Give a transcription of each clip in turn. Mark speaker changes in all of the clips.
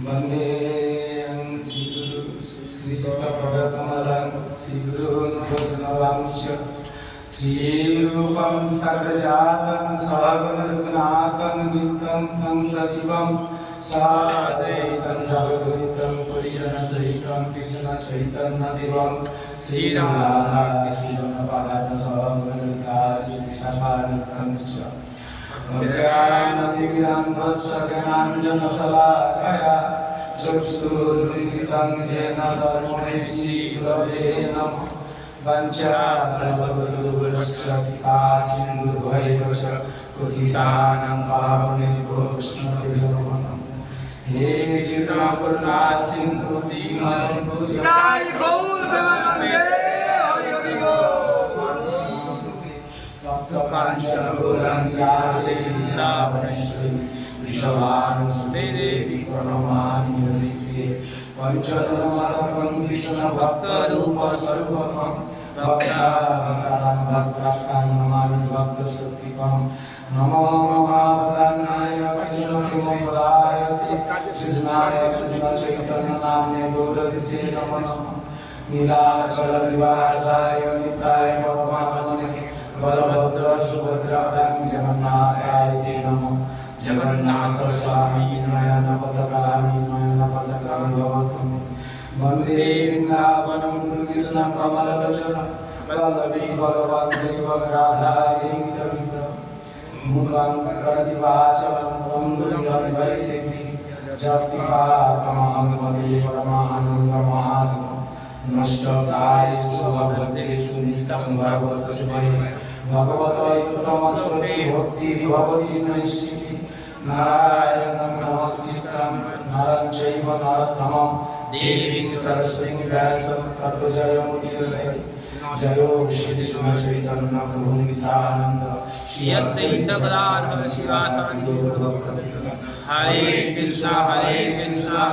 Speaker 1: वंदे श्रीचक्रधरकमलं श्रीगुरून् वैष्णवांश्च श्रीरूपं सकलजातं सहगणरघुनाथं नित्यं तं सजीवं साद्वैतं सावधूतं परिजनसहितं कृष्णचैतन्यदेवं श्रीराधा कृष्णपादान् सहगणललिता श्रीविशाखान्वितं ज्ञानाञ्जनशलाकया चक्षुरुन्मिलितं येन तस्मै श्रीगुरवे नमः वञ्चाकल्पतरुभ्यश्च कृपासिन्धुभ्यैव च पतितानां पावनेभ्यो वैष्णवेभ्यो नमः हे कृष्ण करुणा सिन्धु दीनबन्धु जय गौर प्रेमानन्दे हरि कांचन गौरांगी वृंदावनेश्वरी वृषभानुसुते देवी प्रणमामि हरिप्रिये पंचतन्मात्रं कृष्ण भक्त रूप स्वरूपकं भक्तावतारं भक्ताश्रयं नमामि भक्त शक्तिकं नमो महावदनाय कृष्णप्रेमपराय कृष्णाय कृष्णचैतन्य नाम्ने गौरविसे नमो नमः नीलाचल निवासाय नित्याय परमात्मने बलभद्र सुभद्रा जगन्नाथाय ते नमः जगन्नाथ स्वामी नयन पथगामी भवतु वंदे वृंदावनं कृष्ण कमलदशरथं वल्लभी भगवद्देव राधायै मुखं करोति वाचालं पंगुलं वैदेही जपिकामहं वन्दे परमानन्दमाधवं नष्टकाय स्वभक्तेषु नितं भगवत्स्मै भगवतोत्तमस्वते भक्ति भवति नैष्ठिकी नारायणं नमस्कृतं नरं चैव नरोत्तमं देवीं सरस्वतीं व्यासं ततो जयमुदीरये जयो श्री कृष्ण चैतन्य प्रभु नित्यानंद श्री अद्वैत गदाधर शिवासादि गौरभक्तवृंद हरे कृष्णा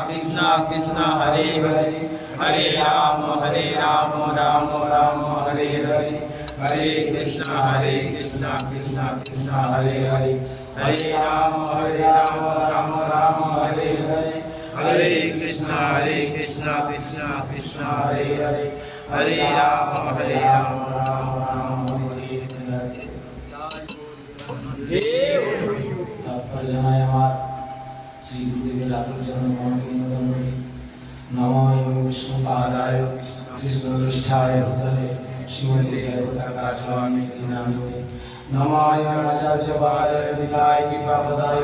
Speaker 1: कृष्णा कृष्णा हरे हरे हरे राम राम राम हरे हरे हरे कृष्णा कृष्णा कृष्णा हरे हरे हरे राम राम राम हरे हरे हरे कृष्णा कृष्णा कृष्णा हरे हरे हरे राम राम राम हरे हरे तात्पर्य श्री गुरुदेव लातूर जन्म नमो विष्णुपादाय कृष्णदृष्टाय भूतले श्रीमते जगन्नाथस्वामी नामिने नमो आचार्यपादाय विदाय कृपापदाय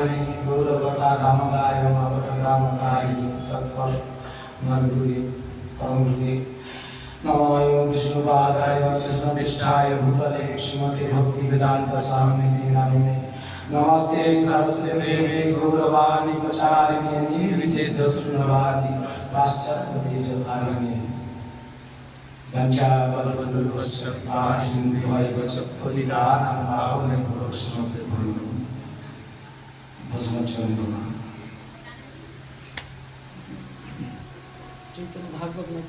Speaker 1: गौरवता धामदाय महावतरामकाय तत्फल मधुरे परमगुरुवे नमो विष्णुपादाय कृष्णदृष्टाय भूतले श्रीमते भक्ति वेदांत स्वामी नामिने नमस्ते सरस्वती देवी गौरवाणी प्रचारिणे निर्विशेष शून्यवादी पाश्चात्य देशकारिणे वंचाकल्पतरुभ्यश्च कृपासिन्धुभ्यैव च पतितानां पावनेभ्यो वैष्णवेभ्यो नमः भस्मचन्द्रमा
Speaker 2: चैतन्य भागवत में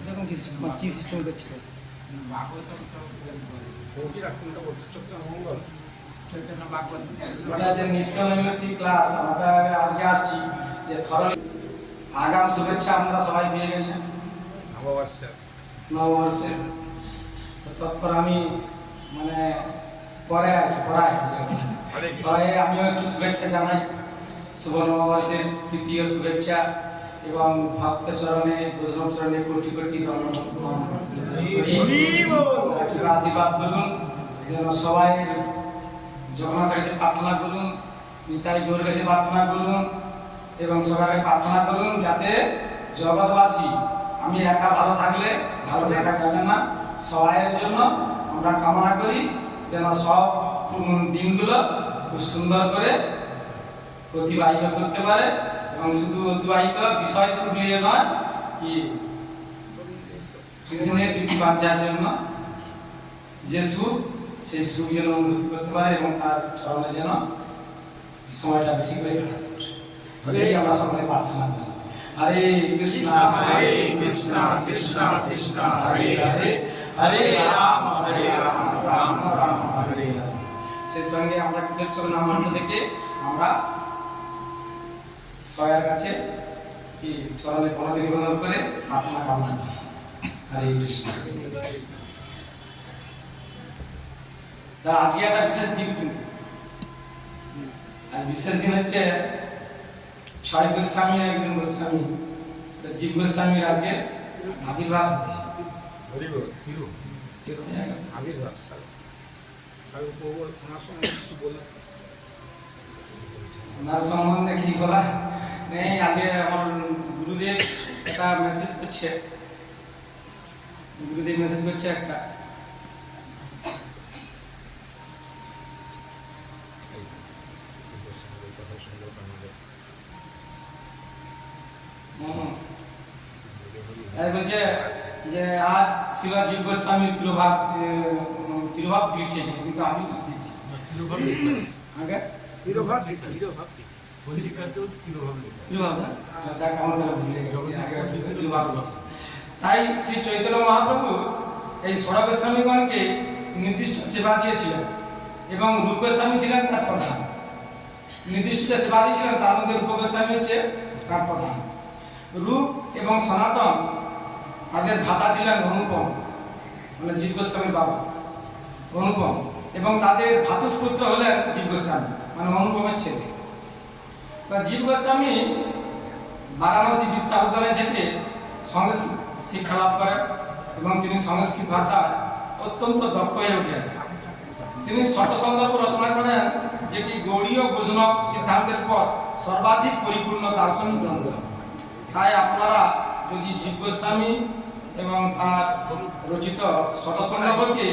Speaker 2: देखो किस सिस्टम का छिले
Speaker 1: चैतन्य भागवत আমরা যে নিষ্কামী ক্লাস আমরা আজকে আসছি যে ধরো আগাম শুভেচ্ছা আমরা সবাই পেয়ে গেছেন নববর্ষের তৎপর আমি মানে পরে আর কি পরে আমিও একটু শুভেচ্ছা জানাই শুভ নববর্ষের তৃতীয় শুভেচ্ছা এবং ভক্ত চরণে বৈষ্ণব চরণে কোটি কোটি আশীর্বাদ করুন যেন সবাই জগন্নাথের কাছে প্রার্থনা করুন নিতাই গৌর কাছে প্রার্থনা করুন এবং সবাইকে প্রার্থনা করুন যাতে জগৎবাসী আমি একা ভালো থাকলে ভালো থাকা যাবে না সবাইয়ের জন্য আমরা কামনা করি যেন সব দিনগুলো খুব সুন্দর করে অতিবাহিত করতে পারে এবং শুধু অতিবাহিত বিষয় সুখ নিয়ে নয় কি কৃষ্ণের প্রীতি বাঞ্ছার জন্য যে সুখ সেই সুখ যেন অনুভূতি করতে পারে এবং তার চরণে যেন সময়টা বেশি করে কাটাতে পারে আমরা সকলে প্রার্থনা করি हरे कृष्णा कृष्णा कृष्णा हरे हरे हरे राम राम हरे हरे সেই সঙ্গে আমরা কিসের চরণ নাম থেকে আমরা সবার কাছে কি চরণে প্রণতি নিবেদন করে প্রার্থনা কামনা করি। হরে কৃষ্ণ। তা আজকে একটা বিশেষ দিন, কিন্তু আজ বিশেষ দিন হচ্ছে ছয় গোস্বামী একজন গোস্বামী জীব গোস্বামীর আজকে আবির্ভাব ওনার সম্বন্ধে কি বলা নেই। আগে আমার গুরুদেব একটা মেসেজ করছে, গুরুদেব মেসেজ করছে একটা, বলছে যে আজ শিবা জীব গোস্বামীর তিরোভাব দিচ্ছে, কিন্তু আমি আগে তিরোভাব না দেখ আমাদের তিরোভাব। তাই শ্রী চৈতন্য মহাপ্রভু এই ষোড়শ গোস্বামীগণকে নির্দিষ্ট সেবা দিয়েছিলেন এবং রূপ গোস্বামী ছিলেন তার প্রধান। নির্দিষ্ট যে সেবা দিয়েছিলেন তার মধ্যে রূপ গোস্বামী হচ্ছে তার প্রধান। রূপ এবং সনাতন তাদের ভ্রাতা ছিলেন অনুপম, মানে জীব গোস্বামীর বাবা অনুপম, এবং তাদের ভ্রাতুষ্পুত্র হলেন জীব গোস্বামী, মানে অনুপমের ছেলে। তা জীব গোস্বামী বারাণসী বিশ্ববিদ্যালয় থেকে সংস্কৃত শিক্ষা লাভ করেন এবং তিনি সংস্কৃত ভাষায় অত্যন্ত দক্ষ হয়ে ওঠেন। তিনি শত সন্দর্ভ রচনা করেন, যেটি গৌড়ীয় বৈষ্ণব সিদ্ধান্তের পর সর্বাধিক পরিপূর্ণ দার্শনিক গ্রন্থ। তাই আপনারা যদি জীব গোস্বামী এবং তার রচিত শত সন্দর্ভকে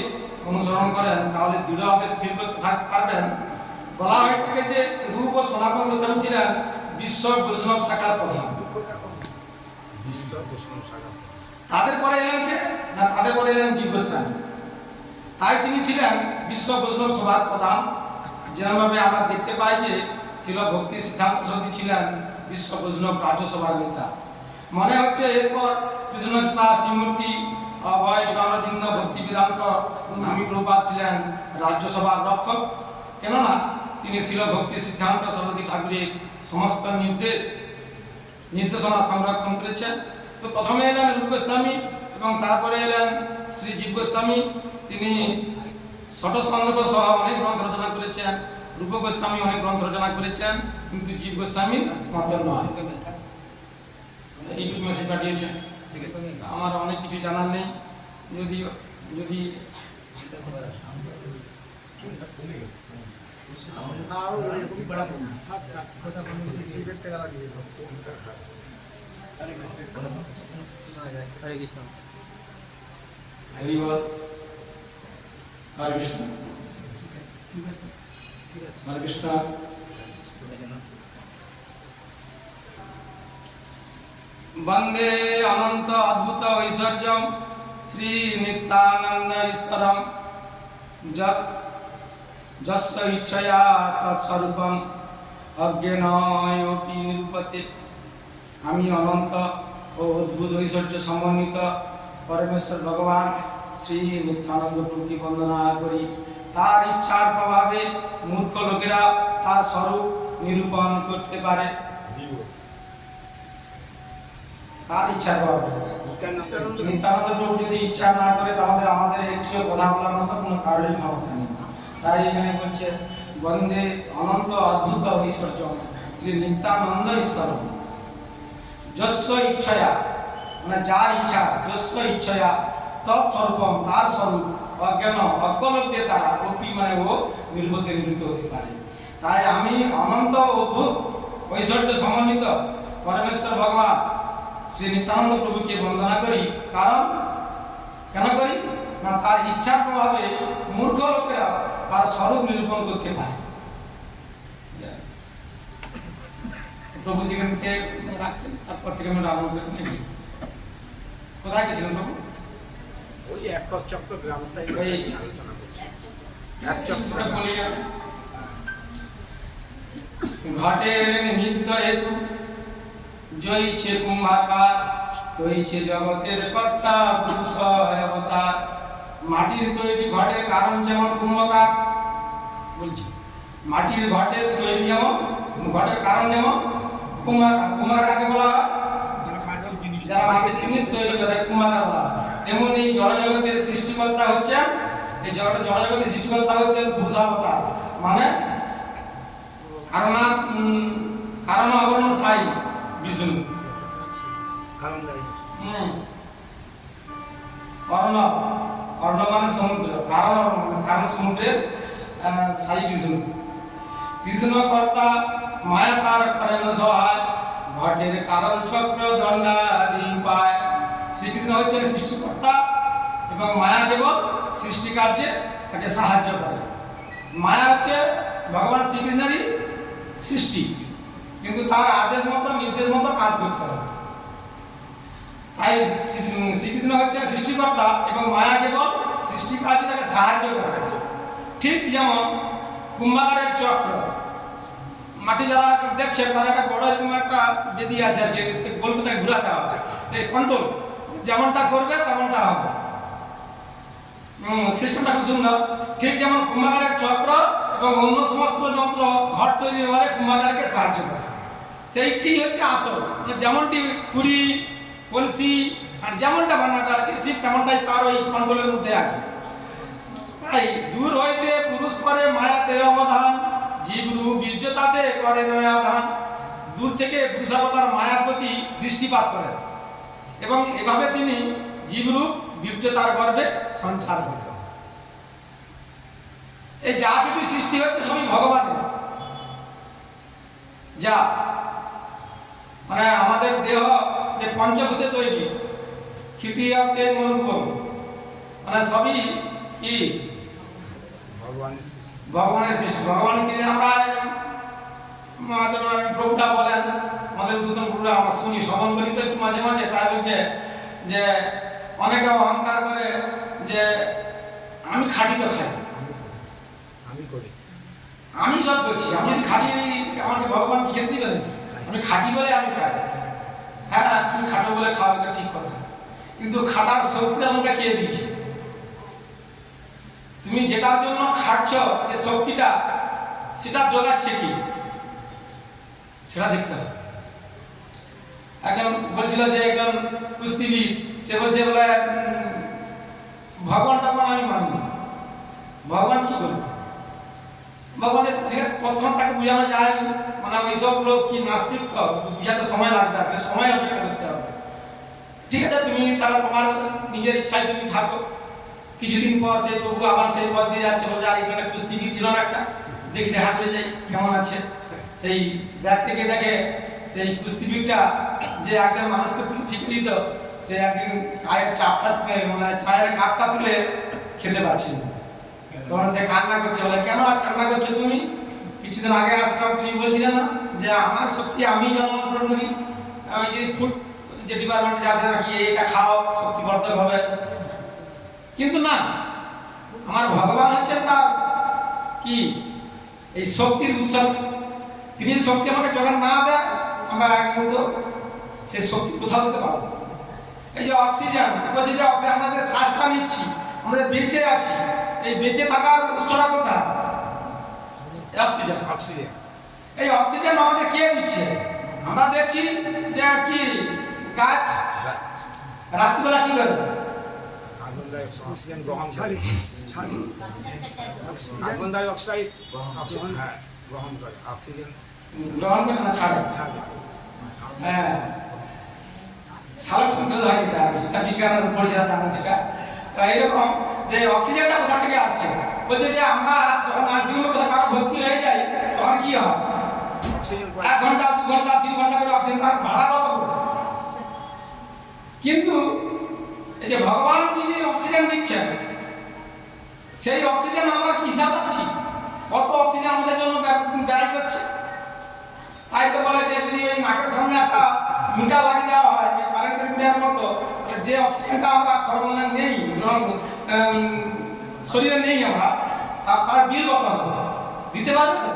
Speaker 1: অনুসরণ করেন তাহলে দৃঢ়ভাবে স্থির করতে পারবেন। বলা হয়ে থাকে যে রূপ ও সনাতন গোস্বামী ছিলেন বিশ্ব বৈষ্ণব শাখার প্রধান। তাদের পরে এলেন কে না, তাদের পরে এলেন জীব গোস্বামী। তাই তিনি ছিলেন বিশ্ব বৈষ্ণব সভার প্রধান। যেভাবে আমরা দেখতে পাই যে ছিল ভক্তি সিদ্ধান্ত সরস্বতী ছিলেন বিশ্ব বৈষ্ণব রাজ্যসভার নেতা। মনে হচ্ছে এরপর কৃষ্ণকৃপা শ্রীমূর্তি অভয় চরণবৃন্দ ভক্তি বেদান্ত স্বামী প্রভুপাদ ছিলেন রাজ্যসভার রক্ষক, কেননা তিনি ছিল ভক্তি সিদ্ধান্ত সরস্বতী ঠাকুরের সমস্ত নির্দেশনা সংরক্ষণ করেছেন। তো প্রথমে এলেন রূপ গোস্বামী এবং তারপরে এলেন শ্রী জীব গোস্বামী। তিনি শত সন্দর্ভ সহ অনেক গ্রন্থ রচনা করেছেন। রূপ গোস্বামী অনেক গ্রন্থ রচনা করেছেন, কিন্তু জীব গোস্বামীর মতো নয়। এইটুকু মেসেজ পাঠিয়েছেন। আমার অনেক কিছু জানার নেই, যদি যদি
Speaker 2: হরে কৃষ্ণ।
Speaker 1: হরি বল। হরে কৃষ্ণ। হরে কৃষ্ণ। বন্দে অনন্ত অদ্ভুত ঐশ্বর্যম শ্রী নিত্যানন্দ ঈশ্বরম যস্য ইচ্ছয়া তৎস্বরূপম অজ্ঞেনয়োপি নিরূপতে। আমি অনন্ত ও অদ্ভুত ঐশ্বর্য সমন্বিত পরমেশ্বর ভগবান শ্রী নিত্যানন্দ প্রভুকে বন্দনা করি। তার ইচ্ছার প্রভাবে মূর্খ লোকেরা তার স্বরূপ নিরূপণ করতে পারে। তার ইচ্ছার প্রভাবে নিত্যানন্দ প্রভু যদি ইচ্ছা না করে তাহলে আমাদের একটিও কথা বলার মতো কোনো কারণই ক্ষমতা নেই। তাই এখানে বলছে বন্দে অনন্ত অদ্ভুত ঐশ্বর্য শ্রী নিত্যানন্দ ঈশ্বর যস্য ইচ্ছয়া, মানে যার ইচ্ছা, যস্য ইচ্ছয়া তৎস্বরূপম, তার স্বরূপ অজ্ঞান অজ্ঞলোকদের দ্বারা অপি, মানে ও নির্ভূত নির্মিত হতে পারে। তাই আমি অনন্ত অদ্ভুত ঐশ্বর্য সমন্বিত পরমেশ্বর ভগবান শ্রী নিত্যানন্দ প্রভুকে বন্দনা করি। কারণ কেন করি না, তার ইচ্ছার প্রভাবে মূর্খ লোকেরা তার স্বরূপ নিরূপণ করতে পারে। প্রভু যেখান থেকে রাখছেন তারপর থেকে আমরা আরম্ভ করে নেই। কোথায় গেছিলেন প্রভু?
Speaker 3: ওই একর চক্র গ্রামটাই
Speaker 1: ওই
Speaker 3: আলোচনা করছি।
Speaker 1: ঘটের নিমিত্ত হেতু জয়ছে কুম্ভাকার, তৈছে জগতের কর্তা পুরুষ অবতার। মাটির তৈরি ঘটের কারণ যেমন কুম্ভকার, বলছি মাটির ঘটের তৈরি যেমন, ঘটের কারণ যেমন কুমার কাকে বলা হয়?
Speaker 3: যারা মাটির জিনিস
Speaker 1: যারা মাটির জিনিস তৈরি করে কুমার বলা হয়। তেমনি জড়জগতের সৃষ্টিকর্তা হচ্ছেন, এই জড়জগতের সৃষ্টিকর্তা হচ্ছেন পুরুষাবতার, মানে কারণ অবরণ সাই বিষ্ণু।
Speaker 3: কারণ নাই
Speaker 1: অর্ণব, অর্ণব মানে সমুদ্র, কারণ সমুদ্রের সাই বিষ্ণু। কৃষ্ণ কর্তা মায়া তার করেন সহায়, ঘটের কারণ চক্র দণ্ডাদি পায়। শ্রীকৃষ্ণ হচ্ছেন সৃষ্টিকর্তা এবং মায়া কেবল সৃষ্টি কার্যে তাকে সাহায্য করে। মায়া হচ্ছে ভগবান শ্রীকৃষ্ণেরই সৃষ্টি, কিন্তু তার আদেশ মতো নির্দেশ মতো কাজ করতে হবে। তাই শ্রীকৃষ্ণ হচ্ছেন সৃষ্টিকর্তা এবং মায়া কেবল সৃষ্টি কার্যে তাকে সাহায্য করে। ঠিক যেমন কুম্ভকারের চক্র, মাটি যারা দেখছে তার একটা বড় এরকম একটা বেদি আছে আর কি, সে গোলকে তাকে ঘুরাতে হবে, সে কন্ট্রোল যেমনটা করবে তেমনটা হবে। সিস্টেমটা খুব সুন্দর। ঠিক যেমন কুম্ভকারের চক্র এবং অন্য সমস্ত যন্ত্র ঘর তৈরি হওয়ারে কুম্ভকারকে সাহায্য করে, সেইটি হচ্ছে আসল। যেমনটি খুঁড়ি কলসি আর যেমনটা বানাবে আর কি, ঠিক তেমনটাই তার ওই কন্ট্রোলের মধ্যে আছে। তাই দূর হইতে পুরুষ করে মায়াতে অবধান, জীবরূপ বীর্যতাতে করে নয়াধান। দূর থেকে পুরুষাবতার মায়ার প্রতি দৃষ্টিপাত করেন এবং এভাবে তিনি জীবরূপ বীর্যতার গর্ভে সঞ্চার করতেন। এই যা কিছু সৃষ্টি হচ্ছে সবই ভগবানের। যা মানে আমাদের দেহ যে পঞ্চভূতে তৈরি, ক্ষিতীয় তেজ মনোরূপ, মানে সবই কি ভগবানের সৃষ্টি। ভগবানকে আমরা প্রভুটা বলেন, আমাদের উত্তম প্রভুরা আমরা শুনি, শ্রবণ করি তো একটু মাঝে মাঝে। তাই বলছে যে অনেকে অহংকার করে যে আমি খাঁটি তো খাই, আমি সব করছি, আমি যদি খাঁটি আমাকে ভগবান কি খেতে দিবে নাকি? আমি খাঁটি বলে আমি খাই। হ্যাঁ, তুমি খাটো বলে খাওয়া, এটা ঠিক কথা, কিন্তু খাটার শক্তি আমাকে কে দিয়েছে? তুমি যেটার জন্য খাটছ, যে শক্তিটা, সেটা জোগাচ্ছে কি, সেটা দেখতে হবে। একজন বলছিল যে একজন কুস্তিবিদ, সে বলছে বলে ভগবান তখন আমি মানি না। ভগবান কি করবে? ভগবানের তৎক্ষণাৎ তাকে বোঝানো যায়নি, মানে ওইসব লোক কি নাস্তিক, তো বুঝাতে সময় লাগবে, আপনি সময় অপেক্ষা করতে হবে। ঠিক আছে, তুমি তারা তোমার নিজের ইচ্ছায় তুমি থাকো। কিছুদিন পর সেই প্রভু আবার সেই পথ দিয়ে যাচ্ছে, বলছে আর এখানে কুস্তিবিদ ছিল না একটা, দেখি দেখা করে যাই কেমন আছে। সেই ব্যাগ থেকে দেখে সেই কুস্তিবিদটা যে একজন মানুষকে ফিকে দিত, সে একদিন চায়ের চাপটা মানে চায়ের কাপটা তুলে খেতে পারছিল। তখন সে কান্না করছে, বলে কেন আজ কান্না করছো তুমি? কিছুদিন আগে আসলাম, তুমি বলছিলে না যে আমার শক্তি আমি জন্মগ্রহণ করি, আমি যে ফুড যে ডিপার্টমেন্টে আছে নাকি এটা খাও শক্তিবর্ধক হবে। কিন্তু না, আমার ভগবান হচ্ছেন তার কি এই শক্তির উৎস। তিনি শক্তি আমাকে যখন না দেয়, আমরা এক মুহূর্ত সেই শক্তি কোথাও দিতে পারবো। এই যে অক্সিজেন বলছে, যে অক্সিজেন আমরা যে শ্বাসটা নিচ্ছি, আমরা বেঁচে আছি, এই বেঁচে থাকার উৎসটা কোথায়? অক্সিজেন।
Speaker 3: অক্সিজেন,
Speaker 1: এই অক্সিজেন আমাদের কে দিচ্ছে? আমরা দেখছি যে কি গাছ রাত্রিবেলা কি করে
Speaker 3: অক্সিজেন গ্রহণ করে, কার্বন ডাই অক্সাইড গ্রহণ করে, অক্সিজেন
Speaker 1: গ্রহণ করে না ছাড়ে।
Speaker 3: ছাড়ে।
Speaker 1: হ্যাঁ, সালোক সংশ্লেষ হয়, এটা বিজ্ঞানের উপর যেটা জানা সেটা। তো এইরকম যে অক্সিজেনটা কোথা থেকে আসছে, বলছে যে আমরা যখন নার্সিংহোমে কোথাও কারো ভর্তি হয়ে যাই, তখন কি হয়?
Speaker 3: অক্সিজেন
Speaker 1: 1 ঘন্টা 2 ঘন্টা 3 ঘন্টা করে অক্সিজেন তার ভাড়া কত করে? কিন্তু এই যে ভগবান যিনি অক্সিজেন দিচ্ছেন, সেই অক্সিজেন আমরা কি হিসাব রাখছি? কত অক্সিজেন আমাদের জন্য ব্যয় করছে? তাই তো বলে যে যদি ওই নাকের সামনে একটা মিটার লাগিয়ে দেওয়া হয়, কারেন্টের মিটার মতো, তাহলে যে অক্সিজেনটা আমরা হরমোনে নেই, শরীরে নেই আমরা, তার বিল কত হবে? দিতে পারবে তো?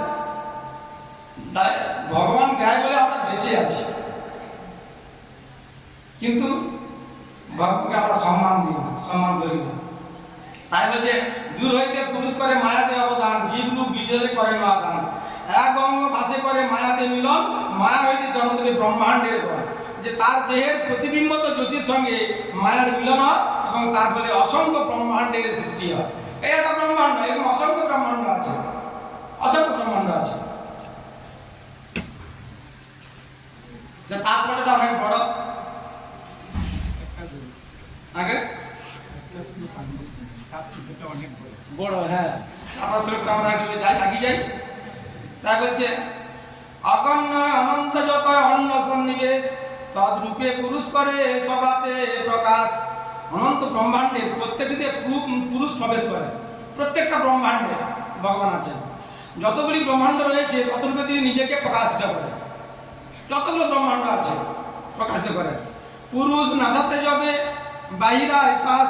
Speaker 1: তাই ভগবান দেয় বলে আমরা বেঁচে আছি, কিন্তু ভগবানকে আমরা সম্মান দিই না, সম্মান করি না। তাই বলছে দূর হইতে পুরুষ করে মায়াতে অবদান, জীবরূপ বিজয় করে নয়াদান। এক অঙ্গ ভাসে করে মায়াতে মিলন, মায়া হইতে জন্ম দেবে ব্রহ্মাণ্ডের গড়, যে তার দেহের প্রতিবিম্বিত জ্যোতির সঙ্গে মায়ার মিলন হয় এবং তার ফলে অসংখ্য ব্রহ্মাণ্ডের সৃষ্টি হয়। এই একটা ব্রহ্মাণ্ড, এরকম অসংখ্য ব্রহ্মাণ্ড আছে, অসংখ্য ব্রহ্মাণ্ড আছে। তারপরেটা অনেক বড়। আগে
Speaker 2: বড়, হ্যাঁ।
Speaker 1: আমার শ্লোকটা আমরা একটু আগিয়ে যাই। তাই বলছে অগণ্য অনন্ত যত অন্য সন্নিবেশ তদ্রূপে পুরুষ করে সবাতে প্রকাশ। অনন্ত ব্রহ্মাণ্ডের প্রত্যেকটিতে পুরুষ প্রবেশ করে। প্রত্যেকটা ব্রহ্মাণ্ডে ভগবান আছেন। যতগুলি ব্রহ্মাণ্ড রয়েছে ততরূপে তিনি নিজেকে প্রকাশিত করেন। যতগুলো ব্রহ্মাণ্ড আছে প্রকাশিত করেন। পুরুষ নাসাতে যাবে বাহিরা শ্বাস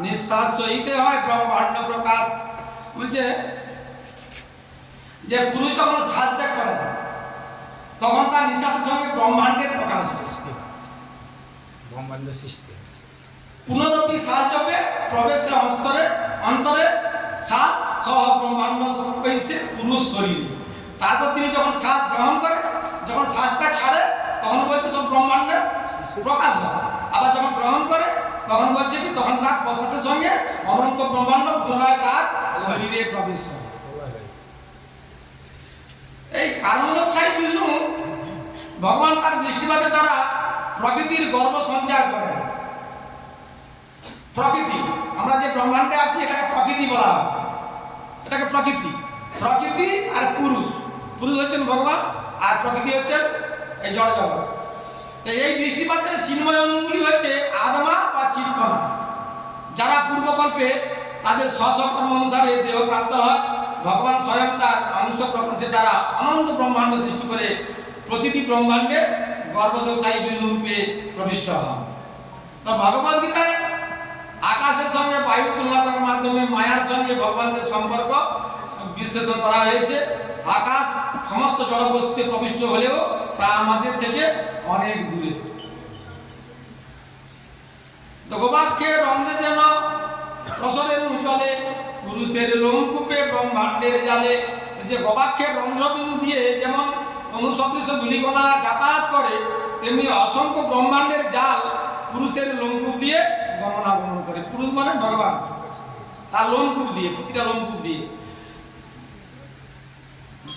Speaker 1: নিঃশ্বাস সহিতে হয় ব্রহ্মাণ্ড প্রকাশ। বলছে যে পুরুষ যখন শ্বাস ত্যাগ করে তখন তার নিঃশ্বাসের সঙ্গে ব্রহ্মাণ্ডের প্রকাশ হয়।
Speaker 3: ব্রহ্মাণ্ড সৃষ্টি।
Speaker 1: পুনরপি শ্বাস যাবে প্রবেশে অন্তরে শ্বাস সহ ব্রহ্মাণ্ড সংবেশে পুরুষ শরীর। তারপর তিনি যখন শ্বাস গ্রহণ করে, যখন শ্বাসটা ছাড়ে তখন বলছে সব ব্রহ্মাণ্ডের প্রকাশ হয়। আবার যখন গ্রহণ করে তখন বলছে কি তখন তার প্রশ্বাসের সঙ্গে অনন্ত ব্রহ্মাণ্ড পুনরায় তার শরীরে প্রবেশ করে। এই কারণোদকশায়ী বিষ্ণু ভগবান তার দৃষ্টিপাতের দ্বারা প্রকৃতির গর্ভ সঞ্চার করেন। প্রকৃতি, আমরা যে ব্রহ্মাণ্ডে আছি এটাকে প্রকৃতি বলা হয়। এটাকে প্রকৃতি, প্রকৃতি আর পুরুষ। পুরুষ হচ্ছেন ভগবান আর প্রকৃতি হচ্ছেন এই জড় জগৎ। এই দৃষ্টিপাতের চিন্ময় অণুগুলি হচ্ছে আত্মা বা চিৎকণা, যারা পূর্বকল্পে তাদের স্বকর্ম অনুসারে দেহ প্রাপ্ত হয়। ভগবান স্বয়ং তার অংশ প্রকাশের দ্বারা অনন্ত ব্রহ্মাণ্ড সৃষ্টি করে প্রতিটি ব্রহ্মাণ্ডে গর্ভোদকশায়ী বিষ্ণু রূপে প্রবিষ্ট হন। তো ভগবদ গীতায় আকাশের সঙ্গে বায়ু তুলনা করার মাধ্যমে মায়ার সঙ্গে ভগবানের সম্পর্ক বিশ্লেষণ করা হয়েছে। আকাশ সমস্ত জড়বস্তুতে প্রবিষ্ট হলেও তা আমাদের থেকে অনেক দূরে। তো গোবাক্ষের রন্ধ্রে যেন প্রসরের চলে পুরুষের লোমকূপে ব্রহ্মাণ্ডের জালে। যে গবাক্ষের রন্ধ্রবিন্দু দিয়ে যেমন অনুসদৃশ্য ধূলিকণা যাতায়াত করে, তেমনি অসংখ্য ব্রহ্মাণ্ডের জাল পুরুষের লোমকূপ দিয়ে গমনাগমন করে। পুরুষ মানে ভগবান, তার লোমকূপ দিয়ে, প্রতিটা লোমকূপ দিয়ে।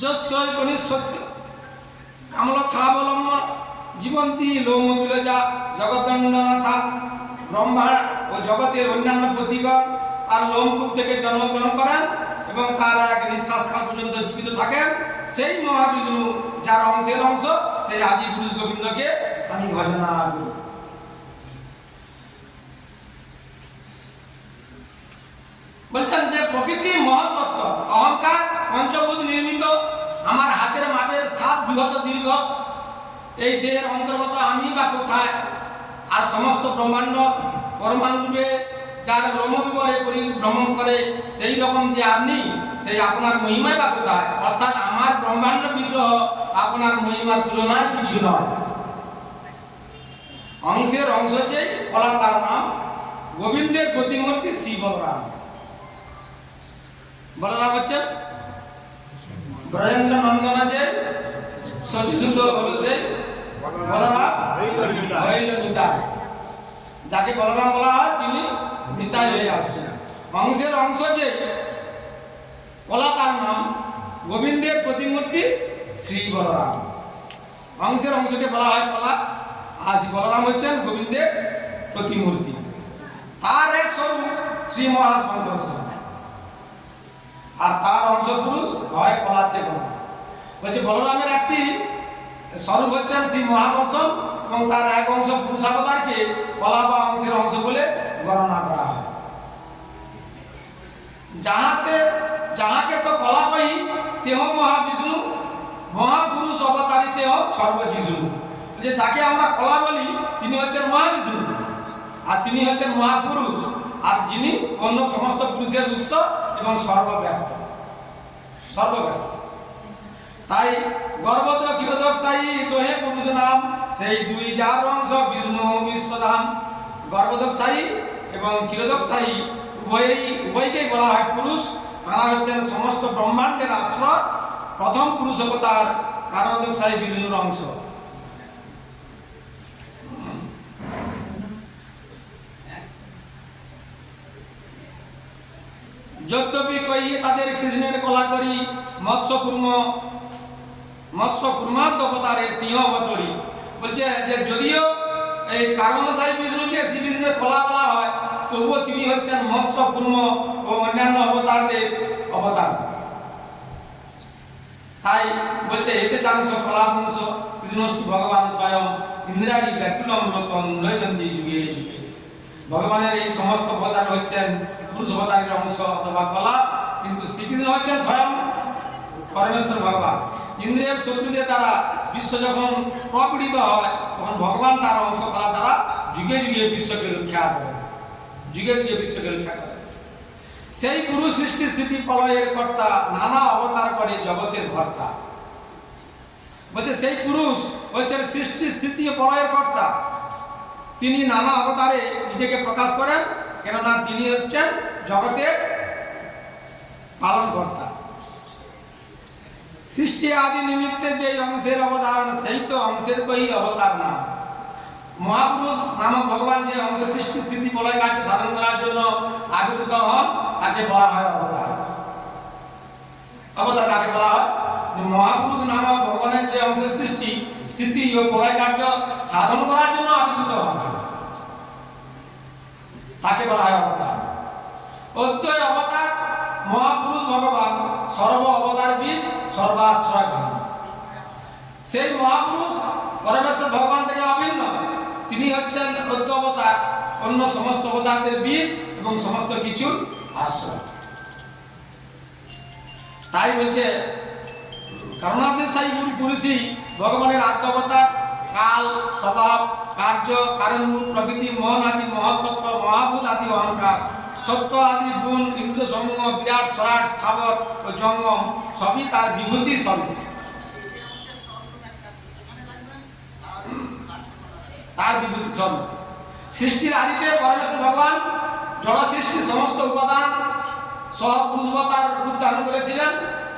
Speaker 1: যশ্বই কনিষ্ঠ কামলথাবলম্ব জীবন্তী লোমবিলজা জগদণ্ডনাথা। ব্রহ্মা ও জগতের অন্যান্য প্রতিগণ তার লোমকূপ থেকে জন্মগ্রহণ করেন এবং তার এক নিঃশ্বাস কাল পর্যন্ত জীবিত থাকেন। সেই মহাবিষ্ণু যার অংশের অংশ, সেই আদি পুরুষ গোবিন্দকে আমি ভজনা করি। বলছেন যে প্রকৃতি মহত্তত্ত্ব, অহংকার পঞ্চভূত নির্মিত, আমার হাতের মাপের 7 বিঘত দীর্ঘ, এই দেহের অন্তর্গত আমি বা কোথায়, আর সমস্ত ব্রহ্মাণ্ড পরমাণু রূপে যার লোমবিবরে পরিভ্রমণ করে, সেই রকম যে আপনি, সেই আপনার মহিমায় বা কোথায়। অর্থাৎ আমার ব্রহ্মাণ্ড বিগ্রহ আপনার মহিমার তুলনায় কিছু নয়। অংশের অংশ যে বলা তার নাম, গোবিন্দের প্রতিমূর্তি শ্রী বলরাম। বলরাম হচ্ছেন ব্রজেন্দ্র নন্দনা যে সতীসুত হলো সেই বলরাম হইল নিতাই। যাকে বলরাম বলা হয় তিনি নিতাই হয়ে আসছেন। অংশের অংশ যে বলা তার নাম, গোবিন্দের প্রতিমূর্তি শ্রী বলরাম। অংশের অংশকে বলা হয় কলা, আর বলরাম হচ্ছেন গোবিন্দের প্রতিমূর্তি। তার এক স্বরূপ শ্রী মহাশঙ্কর, আর তার অংশ পুরুষ হয় কলাতে বলা। বলছে বলরামের একটি স্বরূপ হচ্ছেন শ্রী মহাকর্ষণ এবং তার এক অংশ পুরুষাবতারকে কলা বা অংশের অংশ বলে গণনা করা হয়। যাহাকে তো কলা কহি তেহ মহাবিষ্ণু, মহাপুরুষ অবতারিতে সর্বজিষ্ণু। যে যাকে আমরা কলা বলি তিনি হচ্ছেন মহাবিষ্ণু, আর তিনি হচ্ছেন মহাপুরুষ, আর যিনি অন্য সমস্ত পুরুষের উৎস এবং সর্বব্যাপ্ত। তাই গর্ভদ ক্ষীরোদকশায়ী দোহে পুরুষ নাম, সেই দুই যার অংশ বিষ্ণু বিশ্বধাম। গর্ভোদকশায়ী এবং ক্ষীরোদকশায়ী উভয়কেই বলা হয় পুরুষ। তারা হচ্ছেন সমস্ত ব্রহ্মাণ্ডের আশ্রয়, প্রথম পুরুষ অবতার কারণোদকশালী বিষ্ণুর অংশ। যদ্যপি কইয়ে তাদের কৃষ্ণের কলা করি মৎস্য কুর্মাদ অবতারে তিয় অবতরী। বলছে যে যদিও এই কারণোদকশালী বিষ্ণুকে শ্রী বিষ্ণুর কলা বলা হয়, তবুও তিনি হচ্ছেন মৎস্য কুর্ম ও অন্যান্য অবতারদের অবতার। তাই বলছে এতে চাংশ কলাবংশ কৃষ্ণস্তু ভগবান স্বয়ং ইন্দ্রাণী ব্যাকুলম লোকম নৈদন্তি যুগে যুগে। ভগবানের এই সমস্ত অবতার হচ্ছেন পুরুষ অবতারের অংশ অথবা কলা, কিন্তু শ্রীকৃষ্ণ হচ্ছেন স্বয়ং পরমেশ্বর ভগবান। ইন্দ্রের শত্রুদের দ্বারা বিশ্ব যখন প্রপীড়িত হয়, তখন ভগবান তার অংশ কলা দ্বারা যুগে যুগে বিশ্বকে রক্ষা করে, যুগে যুগে বিশ্বকে রক্ষা করে। সেই পুরুষ সৃষ্টি স্থিতি প্রলয়ের কর্তা, নানা অবতার করে জগতের কর্তা। বলছে সেই পুরুষ হচ্ছেন সৃষ্টি স্থিতি প্রলয়ের কর্তা, তিনি নানা অবতারে নিজেকে প্রকাশ করেন, কেননা তিনি হচ্ছেন জগতের পালন কর্তা। সৃষ্টি আদি নিমিত্তে যে অংশের অবদান, সেই তো অংশের কই অবতার নাম। মহাপুরুষ নামক ভগবান যে অংশ সৃষ্টি স্থিতি প্রলয় কার্য সাধন করার জন্য আবির্ভূত হন, তাকে বলা হয় অবতার। অবতার কাকে বলা হয়? মহাপুরুষ নামক ভগবানের যে অংশ সৃষ্টি স্থিতি ও প্রলয় কার্য সাধন করার জন্য আবির্ভূত হন, তাকে বলা হয় অবতার। অদ্বয় অবতার মহাপুরুষ ভগবান, সর্ব অবতার বীজ সর্বাশ্রয় ধন। সেই মহাপুরুষ পরমেশ্বর ভগবান থেকে অভিন্ন, তিনি হচ্ছেন অদ্য অবতার, অন্য সমস্ত অবতারদের বীজ এবং সমস্ত কিছুর আশ্রয়। তাই বলছে কারণাদেশায়ী পুরুষই ভগবানের আদ্য অবতার। কাল, স্বভাব, কার্য, কারণভূত, প্রকৃতি, মন আদি মহত্ত্ব, মহাভূত আদি অহংকার, সত্য আদি গুণ, ইন্দ্র সমূহ, বিরাট সরাট, স্থাবর ও জঙ্গম সবই তার বিভূতি স্বরূপ। তার বিভূতি স্বরূপ। সৃষ্টির আদিতে পরমেশ্বর ভগবান জড় সৃষ্টির সমস্ত উপাদান সহ পুরুষবতার রূপ ধারণ করেছিলেন।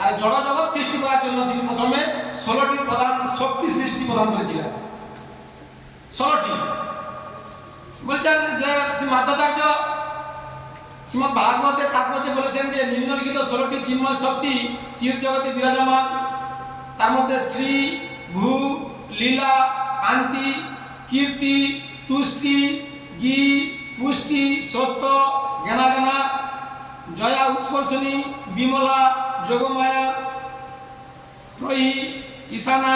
Speaker 1: আর জড় জগৎ সৃষ্টি করার জন্য তিনি প্রথমে 16টি প্রধান শক্তি সৃষ্টি প্রদান করেছিলেন। 16টি বলছেন যে মাধ্যাচার্য শ্রীমৎ ভাগবতের তাৎপর্যে বলেছেন যে নিম্নলিখিত 16টি চিন্ময় শক্তি চির জগতে বিরাজমান। তার মধ্যে শ্রী, ভূ, লীলা, কান্তি, কীর্তি, তুষ্টি, গি, পুষ্টি, সত্য, জ্ঞানাজ্ঞানা, জয়া উৎকর্ষণী, বিমলা, যোগমায়া, প্রহি, ঈশানা,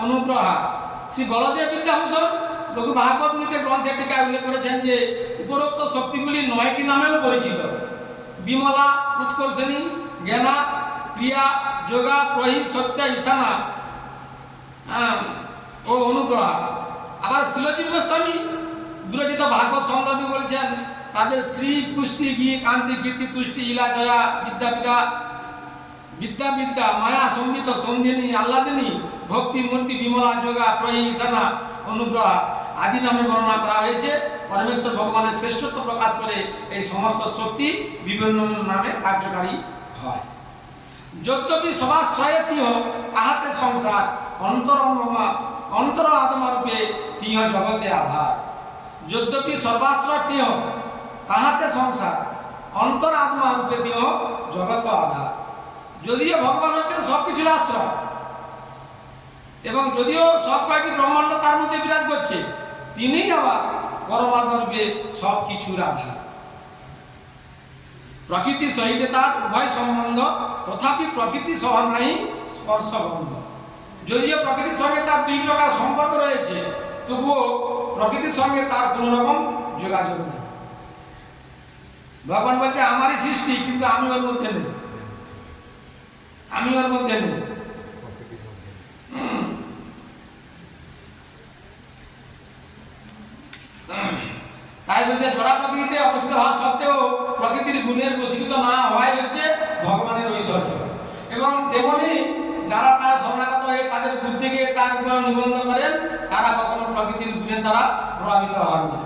Speaker 1: অনুগ্রহা। শ্রী বলদেব বিদ্যাভূষণ লঘু ভাগবত মৃতে গ্রন্থের টিকায় উল্লেখ করেছেন যে উপরোক্ত শক্তিগুলি 9টি নামেও পরিচিত: বিমলা, উৎকর্ষণী, জ্ঞানা, ক্রিয়া, যোগা, প্রহি, সত্য, ঈশানা ও অনুগ্রহা। আবার শ্রীলজীব গোস্বামী বিরচিত ভাগবত সন্দর্ভে বলছেন তাদের শ্রী, পুষ্টি, গি, কান্তি, কীর্তি, তুষ্টি, ইলা, জয়া, বিদ্যা, বিদ্যা, মায়া, সম্বিত, সন্ধিনী, আহ্লাদিনী, ভক্তি, মূর্তি, বিমলা, যোগা, প্রহি, ঈশানা, অনুগ্রহা আদি নামে বর্ণনা করা হয়েছে। পরমেশ্বর ভগবানের শ্রেষ্ঠত্ব প্রকাশ করে এই সমস্ত শক্তি বিভিন্ন নামে কার্যকারী হয়। যদ্যপি সবাশ্রয়ে তিহ তাহাতে সংসার, অন্তর আত্মা রূপে তিহ জগতে আধার। যদ্যপি সর্বাশ্রয় তিহ তাহাতে সংসার, অন্তর আত্মা রূপে তিহ জগত আধার। যদিও ভগবান হচ্ছেন সবকিছুর আশ্রয় এবং যদিও সব কয়েকটি ব্রহ্মাণ্ড তার মধ্যে বিরাজ করছে, তিনি আবার পরমাত্মা রূপে সব কিছুর আধার। প্রকৃতি সহিত তার উভয় সম্বন্ধ, তথাপি প্রকৃতি সহ নাই স্পর্শবন্ধ। যদিও প্রকৃতির সঙ্গে তার 2 প্রকার সম্পর্ক রয়েছে, তবুও প্রকৃতির সঙ্গে তার কোনো রকম যোগাযোগ নেই। ভগবান বলছে আমারই সৃষ্টি, কিন্তু আমি ওর মধ্যে নেই, আমি ওর মধ্যে নেই। তাই বলছে জড়া প্রকৃতিতে অবস্থিত হওয়া সত্ত্বেও প্রকৃতির গুণের বশীভূত না হওয়াই হচ্ছে ভগবানের ঐশ্বর্য। এবং তেমনি যারা তার শরণাগত হয়ে তাদের বুদ্ধিকে তার উপর নিবন্ধ করেন, তারা কখনো প্রকৃতির গুণের দ্বারা প্রভাবিত হন না।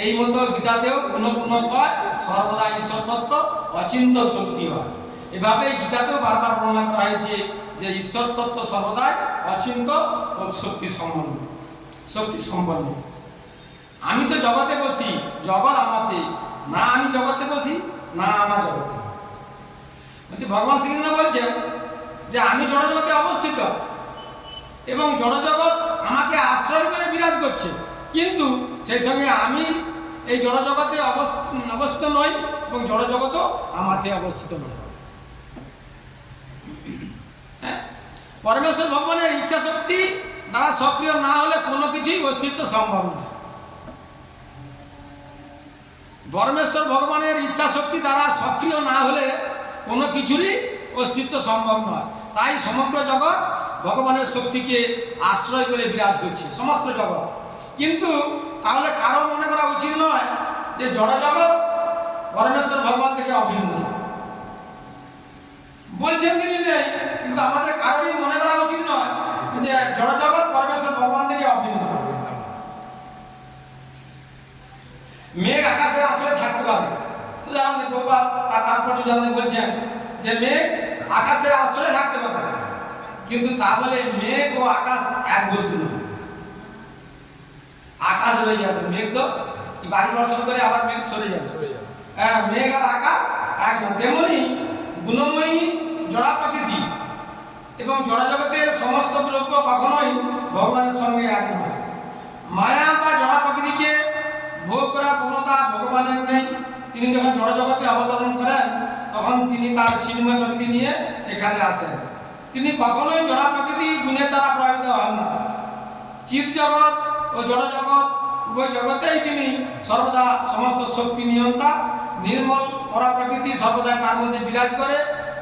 Speaker 1: এই মতো গীতাতেও পুনঃপুন কয় সর্বদা ঈশ্বর তত্ত্ব অচিন্ত শক্তি হয়। এভাবে গীতাতেও বারবার বর্ণনা করা হয়েছে যে ঈশ্বর তত্ত্ব সর্বদাই অচিন্ত ও শক্তি সম্পন্ন। আমি তো জগতে বসি, জগৎ আমাতে, না আমি জগতে বসি না আমার জগতে। বলছি ভগবান শ্রীকৃষ্ণ বলছেন যে আমি জড়জগতে অবস্থিত এবং জড়জগৎ আমাকে আশ্রয় করে বিরাজ করছে, কিন্তু সেই সঙ্গে আমি এই জড়জগতে অবস্থিত নই এবং জড়জগতও আমাতে অবস্থিত নয়। পরমেশ্বর ভগবানের ইচ্ছা শক্তি দ্বারা সক্রিয় না হলে কোনো কিছুই অস্তিত্ব সম্ভব নয়। পরমেশ্বর ভগবানের ইচ্ছা শক্তি দ্বারা সক্রিয় না হলে কোনো কিছুরই অস্তিত্ব সম্ভব নয়। তাই সমগ্র জগৎ ভগবানের শক্তিকে আশ্রয় করে বিরাজ করছে, সমস্ত জগৎ। কিন্তু তাহলে কারো মনে করা উচিত নয় যে জড়জগৎ পরমেশ্বর ভগবান থেকে অভিন্ন। বলছেন তিনি নেই, কিন্তু আমাদের কারোরই মনে করা উচিত নয় যে জড়জগৎ পরমেশ্বর ভগবান থেকে অভিন্ন। মেঘ আকাশের আশ্রয়ে থাকতে পারে, উদাহরণ প্রভুপাদ তার তাৎপর্য জানতে বলছেন যে মেঘ আকাশের আশ্রয়ে থাকতে পারে, কিন্তু তাহলে মেঘ ও আকাশ এক বস্তু নয়। আকাশ রয়ে যাবে, মেঘ তো বাড়ি বর্ষণ করে আবার মেঘ সরে যাবে। হ্যাঁ, মেঘ আর আকাশ এক নয়। তেমনি গুণময়ী জড়া প্রকৃতি এবং জড়া জগতের সমস্ত দ্রব্য কখনোই ভগবানের সঙ্গে এক নয়। মায়া বা জড়া প্রকৃতিকে ভোগ করার ক্ষমতা ভগবানের নেই। তিনি যখন জড় জগতে অবতরণ করেন তখন তিনি তার চিন্ময় প্রকৃতি নিয়ে এখানে আসেন। তিনি কখনোই জড়া প্রকৃতি গুণের দ্বারা প্রভাবিত হন না। চিৎ জগৎ ও জড় জগৎ উভয় জগতেই তিনি সর্বদা সমস্ত শক্তি নিয়ন্তা। নির্মল পরা প্রকৃতি সর্বদাই তার মধ্যে বিরাজ করে।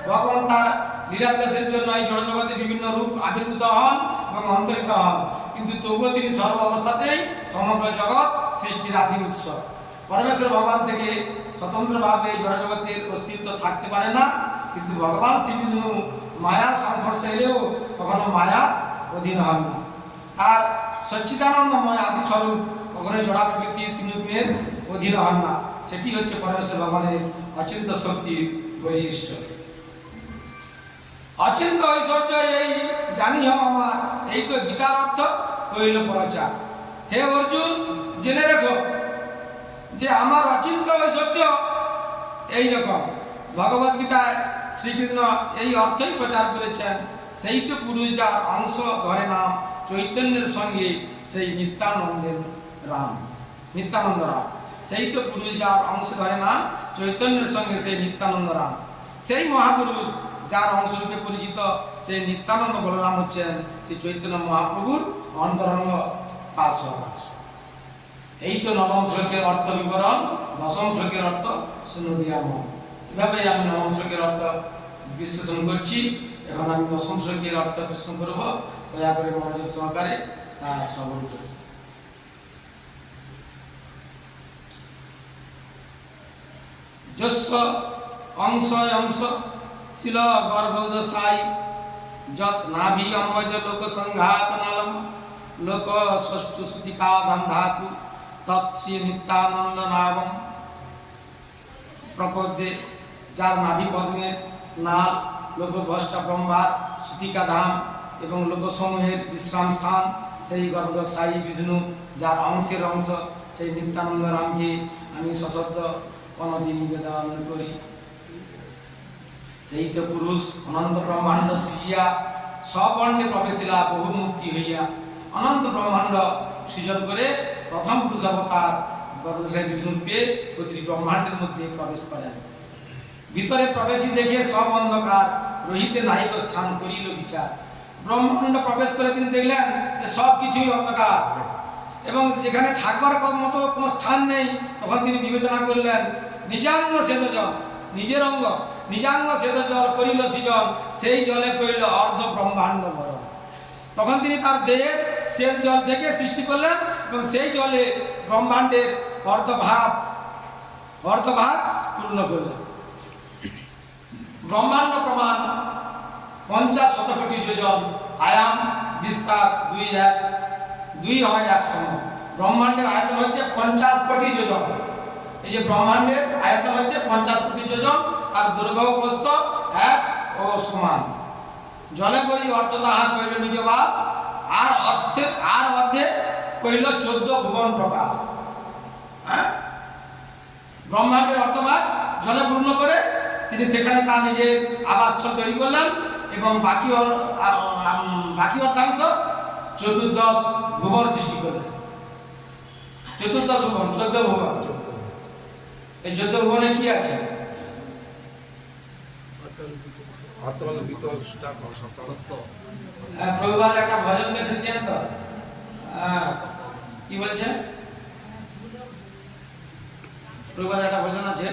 Speaker 1: ভগবান তার লীলাবিলাসের জন্য এই জড় জগতে বিভিন্ন রূপ আবির্ভূত হন এবং অন্তরিত হন, কিন্তু তবুও তিনি সর্ব অবস্থাতেই সমগ্র জগৎ সৃষ্টির আদি উৎস। পরমেশ্বর ভগবান থেকে স্বতন্ত্রভাবে জড়জগতের অস্তিত্ব থাকতে পারে না, কিন্তু ভগবান শ্রীবিষ্ণু মায়ার সংঘর্ষে এলেও কখনো মায়ার অধীন হন না। তার সচ্চিদানন্দময় আদি স্বরূপ কখনোই জড়া প্রকৃতির তৃণগুণের অধীন হন না। সেটি হচ্ছে পরমেশ্বর ভগবানের অচিন্ত শক্তির বৈশিষ্ট্য। অচিন্ত ঐশ্বর্য এই জানিও আমার, এই তো গীতার অর্থ হইল প্রচার। হে অর্জুন, জেনে রেখো যে আমার অচিন্ত ঐশ্বর্য এইরকম। ভগবদ গীতায় শ্রীকৃষ্ণ এই অর্থই প্রচার করেছেন। সেই তো পুরুষ যার অংশ ধরে নাম চৈতন্যের সঙ্গে সেই নিত্যানন্দ রাম। সেই তো পুরুষ যার অংশ ধরে নাম চৈতন্যের সঙ্গে সেই নিত্যানন্দ রাম। সেই মহাপুরুষ যার অংশরূপে পরিচিত সেই নিত্যানন্দ বলরাম হচ্ছেন শ্রী চৈতন্য মহাপ্রভুর অন্তরঙ্গ পার্শ্বদ। এই তো নবম শ্লোকের অর্থ বিবরণ। দশম শ্লোকের অর্থ শুনে দিয়াম। এভাবে আমি নবম শ্লোকের অর্থ বিশ্লেষণ করছি। এখন আমি দশম শ্লোকের অর্থ বিশ্লেষণ করব। দয়া করে মনোযোগ সহকারে তা শ্রবণ করব। যস্য অংশ শিল গর্ভোদশায়ী যত নাভি অম্বজ লোক সংঘাত নালম লোক ষষ্ঠু সুতিকা ধাতু তৎশ্রী নিত্যানন্দ নামম প্রপদে। যার নাভি পদ্মের নাল, লোক ভষ্ট ব্রহ্মার সুতিকা ধাম এবং লোকসমূহের বিশ্রাম স্থান সেই গর্ভোদশায়ী বিষ্ণু, যার অংশের অংশ সেই নিত্যানন্দ রামকে আমি সশব্দ অনধি নিবেদন করি। সেই তো পুরুষ অনন্ত ব্রহ্মাণ্ড সৃজিয়া স্ববর্ণে প্রবেশিলা বহুমূর্তি হইয়া অনন্ত ব্রহ্মাণ্ড সৃজন করে প্রথম পুরুষ অবতার গর্ভোদশায়ী বিষ্ণুরূপে প্রতিটি ব্রহ্মাণ্ডের মধ্যে প্রবেশ করেন। ভিতরে প্রবেশী দেখে সব অন্ধকার রহিতে নাহিক স্থান করিল বিচার। ব্রহ্মাণ্ড প্রবেশ করে তিনি দেখলেন যে সব কিছুই অন্ধকার এবং যেখানে থাকবার মতো কোনো স্থান নেই। তখন তিনি বিবেচনা করলেন নিজাঙ্গ সেদ জল, নিজের অঙ্গ নিজাঙ্গ সেদ জল করিল সৃজন, সেই জলে করিল অর্ধ ব্রহ্মাণ্ড বরণ। তখন তিনি তার দেহের সেদ জল থেকে সৃষ্টি করলেন এবং সেই জলে ব্রহ্মাণ্ডের অর্ধভাব পূর্ণ করলেন। ব্রহ্মাণ্ড প্রমাণ 50 শতকোটি যোজন, আয়াম বিস্তার 2 হয় 1 সম। ব্রহ্মাণ্ডের আয়তন হচ্ছে 50 কোটি যোজন। এই যে ব্রহ্মাণ্ডের আয়তন হচ্ছে 50 কোটি যোজন, আর দৈর্ঘ্য প্রস্থ 1 ও সমান। জলে করি অর্থ তাহা কইল নিজ বাস, আর অর্ধে কইল 14 ভুবন প্রকাশ। হ্যাঁ, ব্রহ্মাণ্ডের অর্ধভাগ জলে পূর্ণ করে তিনি সেখানে তার নিজের আবাসস্থল তৈরি করলেন এবং বাকি অর্ধাংশ 14 ভুবন সৃষ্টি করলেন। 14 ভুবন, 14 ভুবন। এই 14 ভুবনে কি আছে?
Speaker 3: অতল বিতল সুতা সতল।
Speaker 1: প্রভুপাদ একটা ভজন গেছেন, জানেন তো? কি বলছেন? প্রভুপাদ একটা ভজন আছে,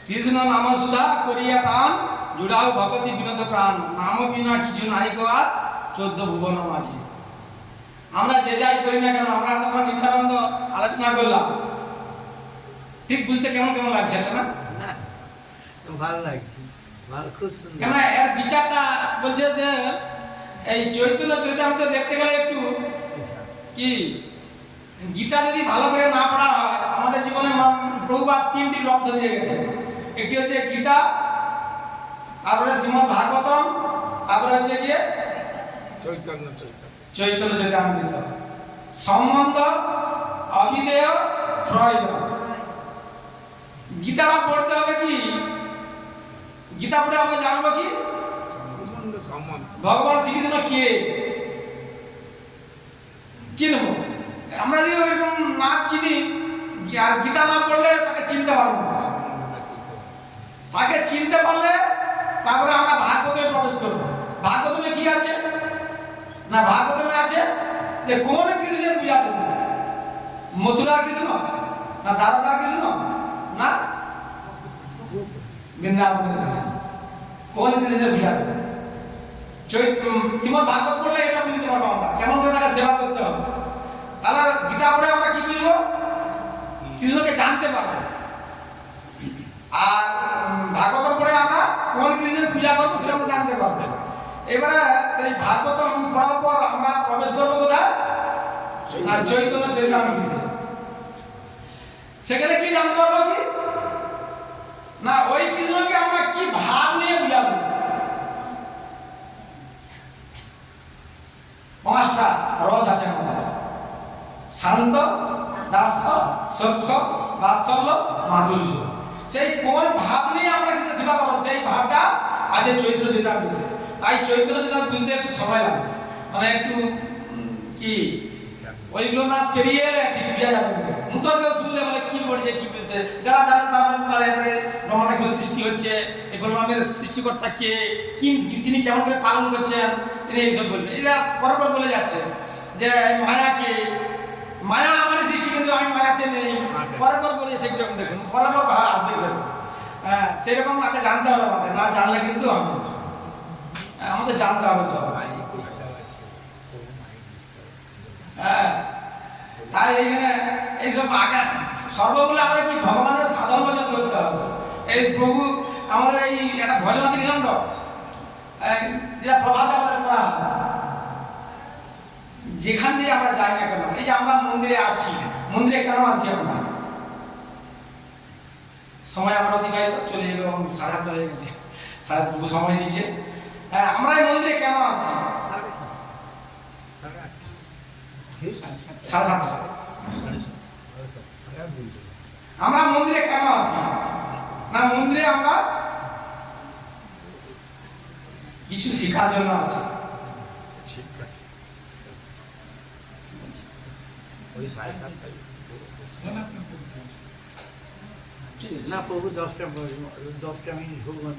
Speaker 1: কৃষ্ণ নাম সুধা করিয়া প্রাণ জুড়াও ভগতি বিনোদ প্রাণ, নাম বিনা কিছু নাই গো আর 14 ভুবন মাঝে। আমরা যে যাই করি না কেন, আমরা তখন নিত্যানন্দ আলোচনা করলাম, ঠিক বুঝতে কেমন কেমন লাগছে এটা না?
Speaker 4: ভালো লাগছে, ভালো, খুব সুন্দর।
Speaker 1: কেন এর বিচারটা বলছে যে এই চৈতন্য চরিতামৃত দেখতে গেলে একটু কি, গীতা যদি ভালো করে না পড়া হয়, আমাদের জীবনে প্রভুপাদ 3টি গ্রন্থ দিয়ে গেছে। একটি হচ্ছে গীতা, তারপরে শ্রীমদ্ ভাগবতম, তারপরে হচ্ছে গিয়ে
Speaker 3: চৈতন্য
Speaker 1: চরিতামৃত। সম্বন্ধ, অবিধেয়, প্রয়োজন। গীতাটা পড়তে হবে কি, গীতা পড়ে আমরা জানবো কি ভগবান শ্রীকৃষ্ণ কে, চিনব। আমরা যদি ওইরকম না চিনি আর গীতা না পড়লে তাকে চিনতে পারবো না। তাকে চিনতে পারলে তারপরে আমরা ভাগবতমে প্রবেশ করবো। ভাগবতমে কি আছে না, ভাগবতমে আছে যে কোন কৃষ্ণের পূজা করবো, মথুরার কৃষ্ণ না দ্বারকার কৃষ্ণ না বৃন্দাবনের কৃষ্ণ, কোন কৃষ্ণের পূজা করবো। শ্রীমদ্ ভাগবত পড়লে এটা বুঝতে পারবো আমরা কেমন করে তাকে সেবা করতে হবে। তাহলে গীতা পড়ে আমরা কি বুঝবো, কৃষ্ণকে জানতে পারবো। আর ভাগবত পড়ে আমরা কোন কৃষ্ণের পূজা করবো সেটা আমরা জানতে পারবো। এবারে সেই ভাগবত পড়ার পর আমরা প্রবেশ করবো কোথায় না, চৈতন্য চরিতামৃতে। সেখানে কি জানতে পারবো কি না, ওই কৃষ্ণকে আমরা কি ভাব নিয়ে বুঝাবো। 5টা রস আছে আমাদের, শান্ত, দাস্য, সখ্য, বাৎসল্য, মাধুর্য। সেই কোন ভাব নিয়ে আমরা কৃষ্ণ সেবা করবো সেই ভাবটা আছে চৈতন্য চরিতামৃতে। তাই চৈতন্য চরিতামৃত বুঝতে একটু সময় লাগবে, মানে একটু কি ওইগুলো না পেরিয়ে এলে ঠিক বুঝা যাবে না। নতুন কেউ শুনলে মানে কি পড়ছে কি বুঝতে, যারা জানেন তারা এবারে ব্রহ্মাণ্ডের সৃষ্টি হচ্ছে, এই ব্রহ্মাণ্ডের সৃষ্টিকর্তা কে, তিনি কেমন করে পালন করছেন, তিনি এইসব বলবেন। এরা পরপর বলে যাচ্ছে যে মায়াকে, মায়া আমার সৃষ্টি কিন্তু আমি মায়াতে নেই, পরপর বলে সেরকম দেখুন, পরপর আসবে। হ্যাঁ, সেরকম তাকে জানতে হবে, আমাদের না জানলে কিন্তু হবে, আমাদের জানতে হবে সব। হ্যাঁ, তাই এইখানে এইসব আগে সর্বগুলো আমাদের কি ভগবানের সাধন ভজন করতে হবে। এই প্রভু আমাদের এই একটা ভজন আছে কাণ্ড, যেটা প্রভাতে আমাদের করা হয়, যেখান দিয়ে আমরা যাই না কেন। এই যে আমরা মন্দিরে আসছি, মন্দিরে কেন আসছি আমরা, সময় আমরা অতিবাহিত চলে এলো, 7:30 হয়ে গেছে, 7:30 সময় নিচ্ছে। হ্যাঁ, আমরা এই মন্দিরে কেন আসছি? 7:30। আমরা মন্দিরে কেন আসি না, মন্দিরে আমরা কিছু শেখার জন্য আসি।
Speaker 4: না প্রভু 10টা মিনিট ভগবান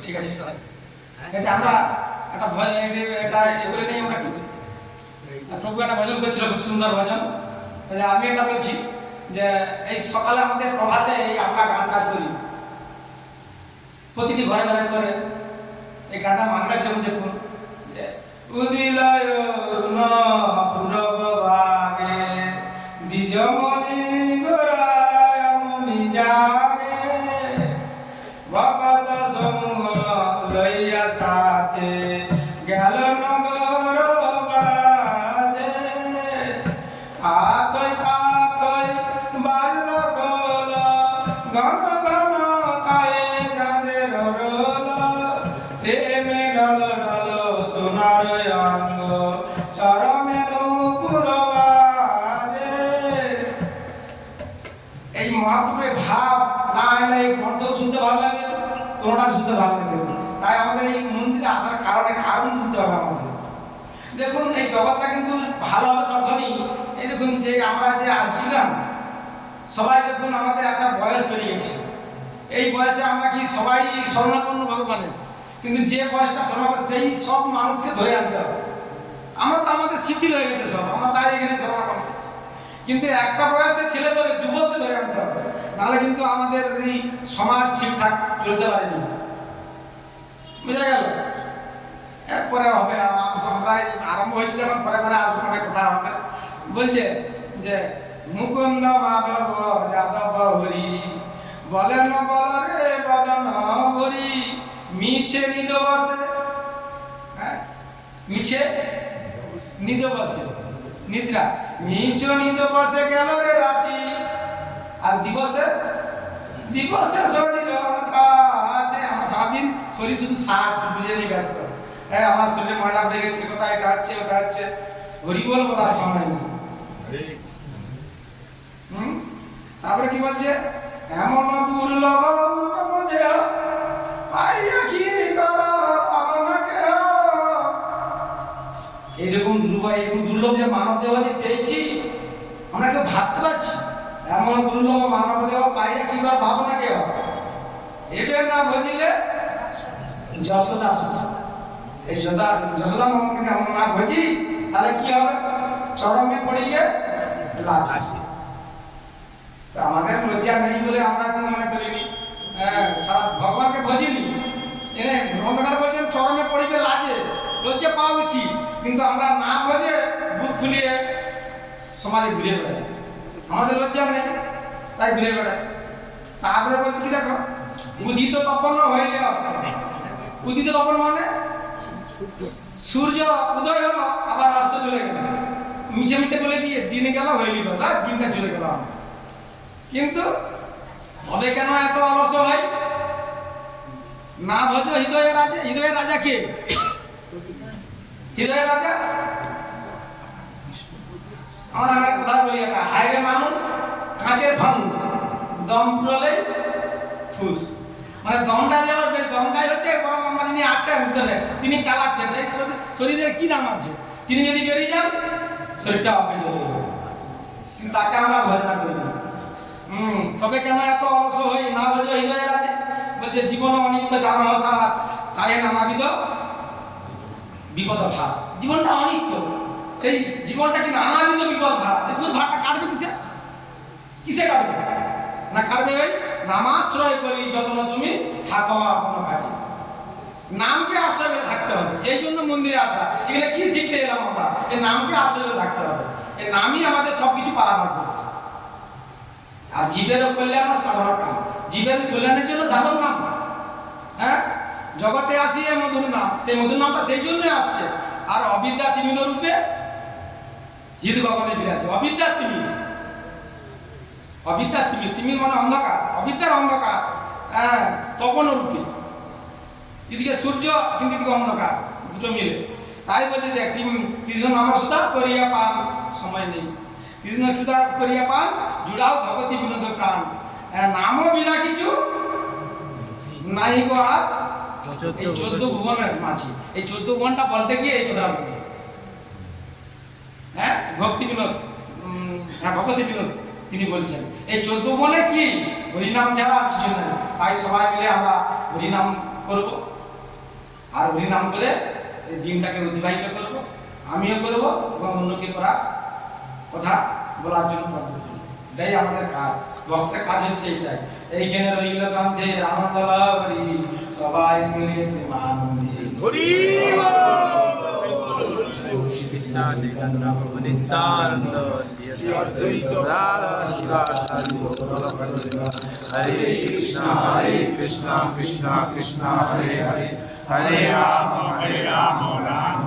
Speaker 1: ঠিক আছে। আমরা একটা এগুলো নিয়ে আমরা প্রভু একটা ভজন করছিল, খুব সুন্দর ভজন। আমি এটা বলছি যে এই সকালে আমাদের প্রভাতে এই আমরা গান কাজ করি, প্রতিটি ঘরে ঘরে করে এই গানটা মানটা কেমন দেখুন, উদিলয় মনি গোরায় মনি জাগে ভগত সমূহ লইয়া সাথে গেল নগর বাজে আতই বাজল কল ঘন ঘন তায়ে যাজে রল প্রেমে ঢল ঢল সোনার অঙ্গ চরমে নূপুর বাজে। এই মহাপুরের ভাব না এলে এই গ্রন্থ শুনতে ভালো লাগে, তোমরা শুনতে ভালো লাগে। তাই আমাদের এই মন্দিরে আসার কারণ বুঝতে হবে আমাদের। দেখুন এই জগৎটা কিন্তু ভালো হবে তখনই, এই দেখুন যে আমরা যে আসছিলাম সবাই দেখুন আমাদের একটা বয়স পেরিয়ে গেছে। এই বয়সে আমরা কি সবাই শরণাপন্ন ভগবানের, কিন্তু যে বয়সটা শরণাপন্ন সেই সব মানুষকে ধরে আনতে হবে। আমরা তো আমাদের শিথিল হয়ে গেছে সব, আমরা তাই এখানে শরণাপন্ন হয়েছি। কিন্তু একটা বয়সে ছেলে পেলে যুবককে ধরে আনতে হবে, নাহলে কিন্তু আমাদের এই সমাজ ঠিকঠাক চলতে পারেনি। বুঝা গেল? এরপরে হবে আমরা আরম্ভ হয়েছে যখন পরে পরে আসবো অনেক কথা হবে। বলছে যে মুকুন্দ মাধব যাদব হরি বলেন বলরে বদন হরি মিছে নিদ বসে, মিছে নিদ বসে নিদ্রা মিছ নিদ বসে গেল রে রাতি আর দিবসে দিবসে শরীর সাজে। আমার সারাদিন শরীর শুধু সাজ বুঝে নিয়ে ব্যস্ত। হ্যাঁ আমার শরীরে ময়লা পড়ে গেছে, কোথায় এটা হচ্ছে ওটা হচ্ছে, হরি বল বলার সময় নেই। তারপরে কি বলছে এমন দুর্লভ মানব দেহ পাইয়া কি কর পাবনাকে। এরকম দুর্লভ যে মানব দেহ যে পেয়েছি আমরা কেউ ভাবতে পারছি। এমন দুর্লভ মানব দেহ পাইয়া কি কর ভাবনাকে এবে না বুঝিলে যশোদা সুতা। এই যশোদা মামাকে আমরা না বুঝি তাহলে কি হবে, চরমে পড়িবে লাজ। আমাদের লজ্জা নেই বলে আমরা কোন মনে করিনি, সারা ভগবানকে বুঝিনি। এনে গ্রন্থকার বলছেন চরমে পড়িবে লাজে, লজ্জা পাওয়া উচিত, কিন্তু আমরা না বুঝে বুক খুলিয়ে সমাজে ঘুরে বেড়াই। আমাদের লজ্জা নেই তাই ঘুরে বেড়াই। তারপরে বলছে কি দেখো উদিত তপন হইলে অস্ত। উদিত তপন মানে সূর্য উদয় হলো আবার অস্ত চলে গেল, মিছে মিছে বলে দিয়ে দিন গেল হইলি গেল, দিনটা চলে গেল। কিন্তু তবে কেন এত অলস হয়? না ভদ্র হৃদয়ের রাজা। হৃদয়ের রাজা কে? হৃদয়ের রাজা আমরা একটা কথা বলি, একটা হায়রে মানুষ কাঁচের ফানুস দম পুরলে ফুস। মানে দমটা দেওয়ার দমটাই হচ্ছে বরং আমার যিনি আছেন ভিতরে তিনি চালাচ্ছেন। এই শরীরের কি নাম আছে, তিনি যদি বেরিয়ে যান শরীরটা অকেজ হয়ে যাবে, কিন্তু তাকে আমরা ভজনা করি না। তবে কেন এত অলস হই না বোঝো হৃদয়ের আছে। বলছে জীবন অনিত্য জানো সার তাই নানাবিধ বিপদ ভার। জীবনটা অনিত্য, সেই জীবনটা কি নানাবিধ বিপদ ভার। ভারটা কাটবে কিসে কাটবে না? কাটবে ওই নামাশ্রয় করি যতন তুমি থাকো আপন কাজে। নামকে আশ্রয় করে থাকতে হবে। এই জন্য মন্দিরে আসা। এখানে কি শিখতে এলাম আমরা? এই নামকে আশ্রয় করে থাকতে হবে। এই নামই আমাদের সবকিছু পারাপার করছে। আর জীবের কল্যাণ সাধন কাম, জীবের কল্যাণের জন্য সাধন কাম। হ্যাঁ জগতে আসি মধুর নাম, সেই মধুর নামটা সেই জন্য আসছে। আর অবিদ্যা তিমির রূপে হৃদ গগনে বিরাজ। অবিদ্যা তিমির, অবিদ্যা তিমির, তিমির মানে অন্ধকার, অবিদ্যার অন্ধকার। হ্যাঁ তপন রূপে, এদিকে সূর্য কিন্তু এদিকে অন্ধকার, দুটো মিলে। তাই বলছে যে কৃষ্ণ নামসুতা করিয়া পান, সময় নেই। কৃষ্ণ সুতা করিয়া পান জুড়াও ভগতি বিনোদ প্রাণ। নামও বিনা কিছু নাই গো আর। এই 14 ভুবনের মাঝি, এই 14 ভুবনটা বলতে গিয়ে এই কথা বলি। হ্যাঁ ভক্তি বিনোদ, হ্যাঁ ভগতি বিনোদ তিনি বলছেন এই 14 ভুবনে কি হরিনাম ছাড়া কিছু নেই। তাই সবাই মিলে আমরা হরিনাম করব, আর হরিনাম করে এই দিনটাকে অতিবাহিত করব। আমিও করব এবং অন্যকে করা কথা বলার জন্য, এটাই আমাদের কাজ। ভক্তের কাজ হচ্ছে এইটাই। এইখানে রইল কান্তে আনন্দ করি সবাই মিলে প্রেমানন্দে হরি বল।
Speaker 5: কৃষ্ণ চৈতন্য প্রভু নিত্যানন্দ শ্রী অদ্বৈত রাধা শিবাসাদি হরে কৃষ্ণ কৃষ্ণ কৃষ্ণ হরে হরে হরে রাম রাম